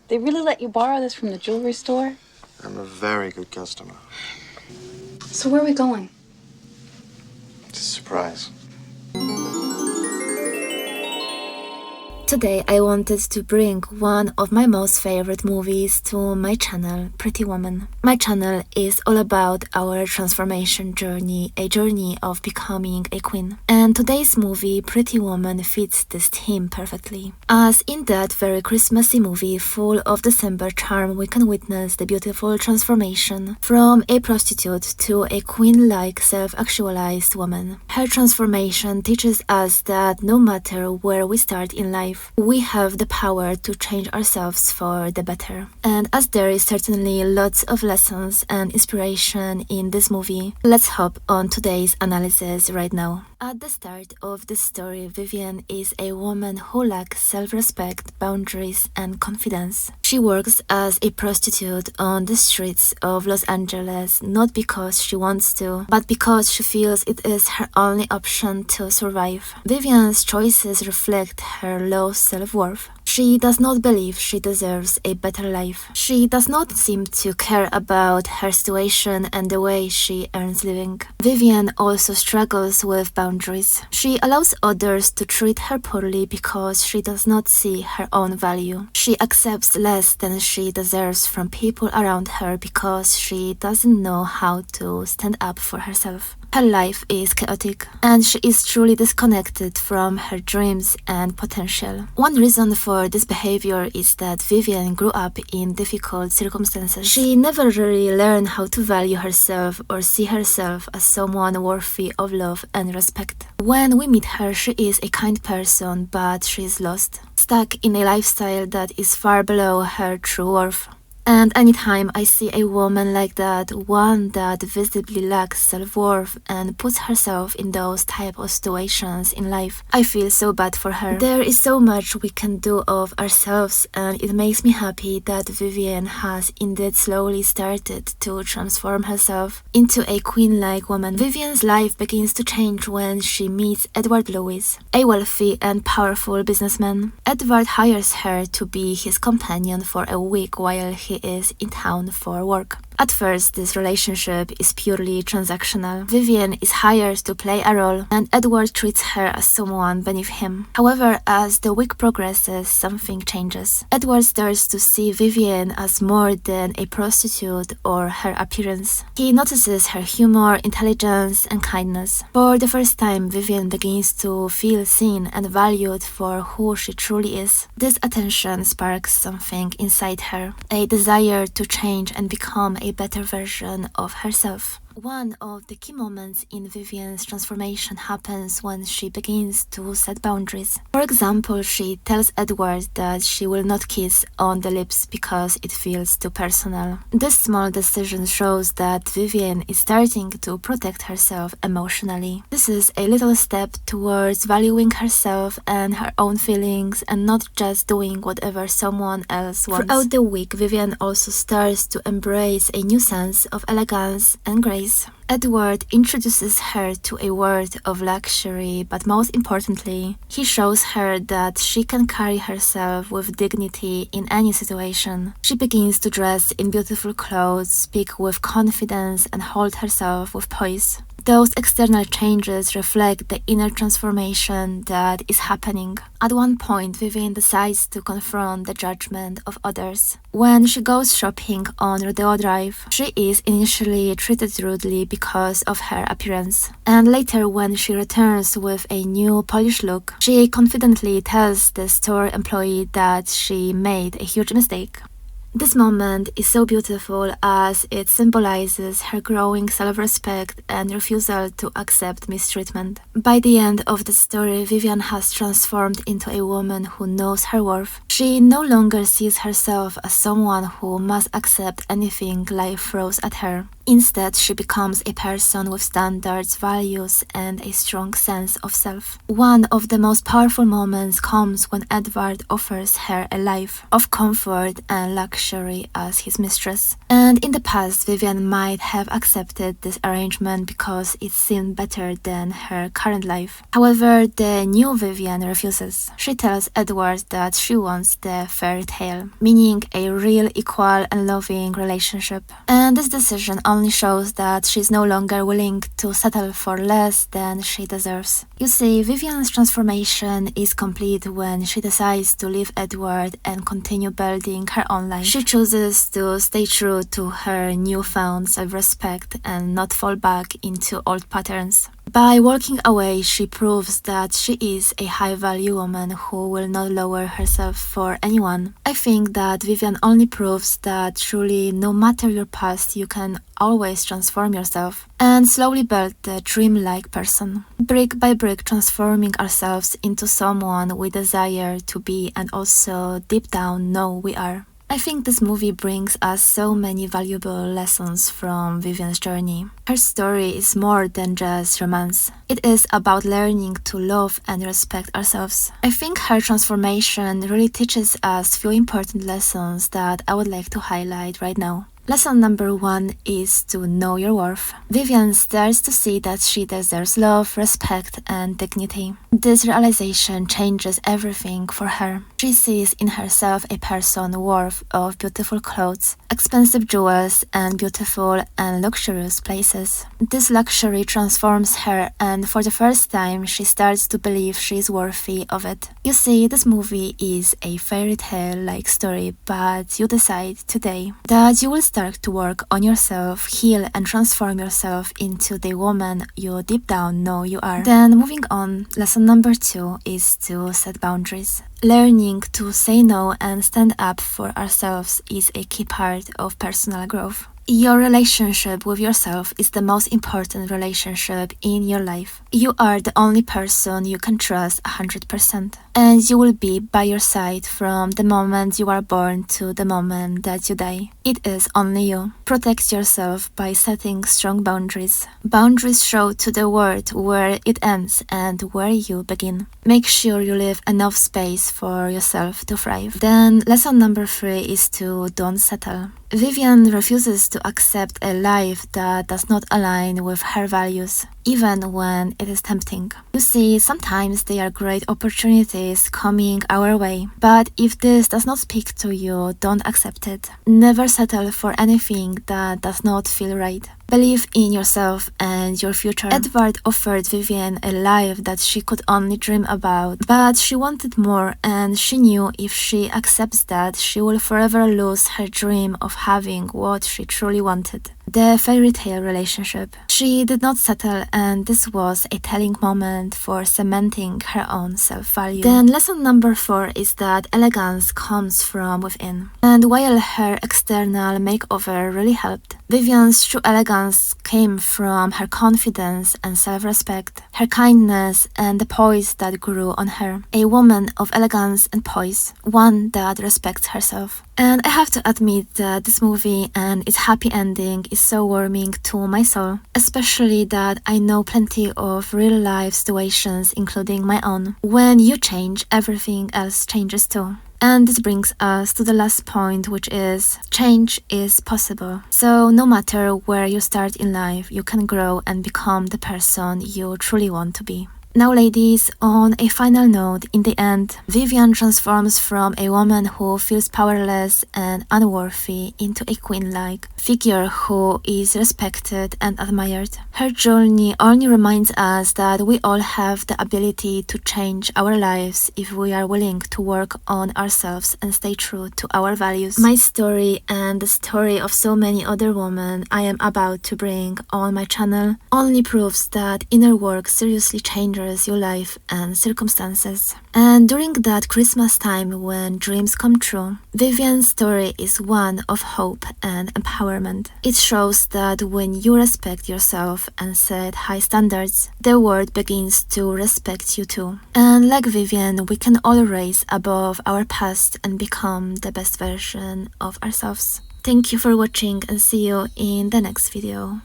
They really let you borrow this from the jewelry store? I'm a very good customer. So where are we going? It's a surprise. Today I wanted to bring one of my most favorite movies to my channel, Pretty Woman. My channel is all about our transformation journey, a journey of becoming a queen. And today's movie, Pretty Woman, fits this theme perfectly. As in that very Christmassy movie full of December charm, we can witness the beautiful transformation from a prostitute to a queen-like self-actualized woman. Her transformation teaches us that no matter where we start in life, we have the power to change ourselves for the better. And as there is certainly lots of lessons and inspiration in this movie, let's hop on today's analysis right now. At the start of this story, Vivian is a woman who lacks self-respect, boundaries, and confidence. She works as a prostitute on the streets of Los Angeles, not because she wants to, but because she feels it is her only option to survive. Vivian's choices reflect her low self-worth. She does not believe she deserves a better life. She does not seem to care about her situation and the way she earns living. Vivian also struggles with boundaries. She allows others to treat her poorly because she does not see her own value. She accepts less than she deserves from people around her because she doesn't know how to stand up for herself. Her life is chaotic, and she is truly disconnected from her dreams and potential. One reason for this behavior is that Vivian grew up in difficult circumstances. She never really learned how to value herself or see herself as someone worthy of love and respect. When we meet her, she is a kind person, but she is lost, stuck in a lifestyle that is far below her true worth. And anytime I see a woman like that, one that visibly lacks self-worth and puts herself in those type of situations in life, I feel so bad for her. There is so much we can do of ourselves, and it makes me happy that Vivian has indeed slowly started to transform herself into a queen-like woman. Vivian's life begins to change when she meets Edward Lewis, a wealthy and powerful businessman. Edward hires her to be his companion for a week while he is in town for work. At first, this relationship is purely transactional. Vivian is hired to play a role, and Edward treats her as someone beneath him. However, as the week progresses, something changes. Edward starts to see Vivian as more than a prostitute or her appearance. He notices her humor, intelligence, and kindness. For the first time, Vivian begins to feel seen and valued for who she truly is. This attention sparks something inside her, a desire to change and become a better version of herself. One of the key moments in Vivian's transformation happens when she begins to set boundaries. For example, she tells Edward that she will not kiss on the lips because it feels too personal. This small decision shows that Vivian is starting to protect herself emotionally. This is a little step towards valuing herself and her own feelings and not just doing whatever someone else wants. Throughout the week, Vivian also starts to embrace a new sense of elegance and grace. Edward introduces her to a world of luxury, but most importantly, he shows her that she can carry herself with dignity in any situation. She begins to dress in beautiful clothes, speak with confidence, and hold herself with poise. Those external changes reflect the inner transformation that is happening. At one point, Vivian decides to confront the judgment of others. When she goes shopping on Rodeo Drive, she is initially treated rudely because of her appearance. And later, when she returns with a new polished look, she confidently tells the store employee that she made a huge mistake. This moment is so beautiful as it symbolizes her growing self-respect and refusal to accept mistreatment. By the end of the story, Vivian has transformed into a woman who knows her worth. She no longer sees herself as someone who must accept anything life throws at her. Instead, she becomes a person with standards, values, and a strong sense of self. One of the most powerful moments comes when Edward offers her a life of comfort and luxury. luxury as his mistress. And in the past, Vivian might have accepted this arrangement because it seemed better than her current life. However, the new Vivian refuses. She tells Edward that she wants the fairy tale, meaning a real, equal and loving relationship. And this decision only shows that she's no longer willing to settle for less than she deserves. You see, Vivian's transformation is complete when she decides to leave Edward and continue building her own life. She chooses to stay true to her newfound self-respect and not fall back into old patterns. By walking away, she proves that she is a high-value woman who will not lower herself for anyone. I think that Vivian only proves that truly, no matter your past, you can always transform yourself and slowly build the dream-like person. Brick by brick, transforming ourselves into someone we desire to be and also deep down know we are. I think this movie brings us so many valuable lessons from Vivian's journey. Her story is more than just romance. It is about learning to love and respect ourselves. I think her transformation really teaches us few important lessons that I would like to highlight right now. Lesson number 1 is to know your worth. Vivian starts to see that she deserves love, respect, and dignity. This realization changes everything for her. She sees in herself a person worthy of beautiful clothes, expensive jewels, and beautiful and luxurious places. This luxury transforms her, and for the first time, she starts to believe she is worthy of it. You see, this movie is a fairy tale-like story, but you decide today that you will start to work on yourself, heal and transform yourself into the woman you deep down know you are. Then moving on, lesson number 2 is to set boundaries. Learning to say no and stand up for ourselves is a key part of personal growth. Your relationship with yourself is the most important relationship in your life. You are the only person you can trust 100%. And you will be by your side from the moment you are born to the moment that you die. It is only you. Protect yourself by setting strong boundaries. Boundaries show to the world where it ends and where you begin. Make sure you leave enough space for yourself to thrive. Then lesson number 3 is to don't settle. Vivian refuses to accept a life that does not align with her values, even when it is tempting. You see, sometimes there are great opportunities coming our way, but if this does not speak to you, don't accept it. Never settle for anything that does not feel right. Believe in yourself and your future. Edward offered Vivian a life that she could only dream about, but she wanted more, and she knew if she accepts that, she will forever lose her dream of having what she truly wanted. The fairy tale relationship. She did not settle, and this was a telling moment for cementing her own self-value. Then lesson number 4 is that elegance comes from within. And while her external makeover really helped, Vivian's true elegance came from her confidence and self-respect, her kindness and the poise that grew on her. A woman of elegance and poise, one that respects herself. And I have to admit that this movie and its happy ending is so warming to my soul, especially that I know plenty of real-life situations, including my own. When you change, everything else changes too. And this brings us to the last point, which is change is possible. So no matter where you start in life, you can grow and become the person you truly want to be. Now ladies, on a final note, in the end, Vivian transforms from a woman who feels powerless and unworthy into a queen-like figure who is respected and admired. Her journey only reminds us that we all have the ability to change our lives if we are willing to work on ourselves and stay true to our values. My story and the story of so many other women I am about to bring on my channel only proves that inner work seriously changes your life and circumstances. And during that Christmas time when dreams come true, Vivian's story is one of hope and empowerment. It shows that when you respect yourself and set high standards, the world begins to respect you too. And like Vivian, we can all rise above our past and become the best version of ourselves. Thank you for watching and see you in the next video.